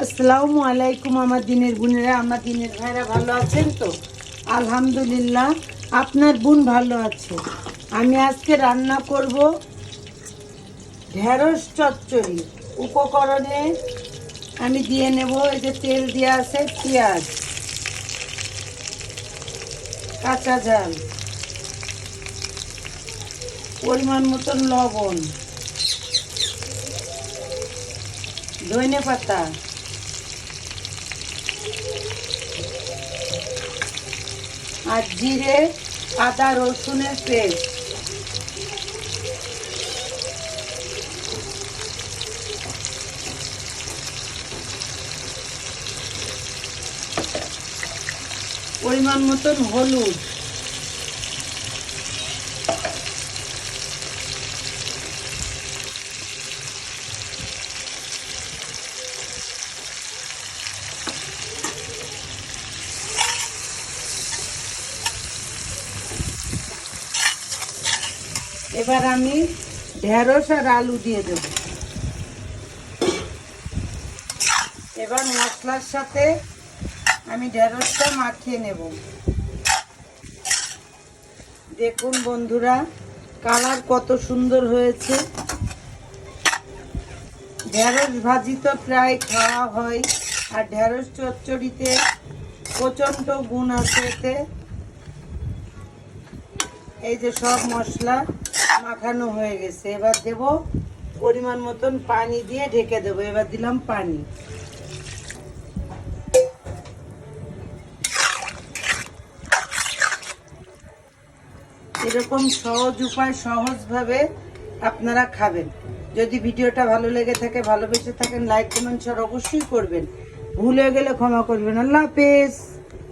আসসালামু আলাইকুম আমার দিনের বোনেরা, আমার দিনের ভাইরা ভালো আছেন তো? আলহামদুলিল্লাহ, আপনার বোন ভালো আছে। আমি আজকে রান্না করব ঢেঁড়স চচ্চড়ি। উপকরণে আমি দিয়ে নেব, এই যে তেল দেওয়া আছে, পেঁয়াজ, কাঁচা ঝাল, পরিমাণ মতন লবণ, ধনে পাতা, আর জিরে, আদা রসুনের পেস্ট। পরিমাণ মতন হলুদ, এবার আমি ঢেঁড়স আর আলু দিয়ে দেব। এবার মশলার সাথে আমি ঢেঁড়সটা মাখিয়ে নেব। দেখুন বন্ধুরা, কালার কত সুন্দর হয়েছে। ঢেঁড়স ভাজি তো প্রায় খাওয়া হয়, আর ঢেঁড়স চচ্চড়িতে প্রচণ্ড গুণ আছে এতে। এই যে সব মশলা মাখানো হয়ে গেছে, এবার দেব পরিমাণ মতন পানি দিয়ে ঢেকে দেবো। এবার দিলাম পানি। এরকম সহজ উপায়, সহজভাবে আপনারা খাবেন। যদি ভিডিওটা ভালো লেগে থাকে, ভালোবেসে থাকেন, লাইক কমেন্ট শেয়ার অবশ্যই করবেন। ভুলে গেলে ক্ষমা করবেন। আল্লাহ হাফেজ।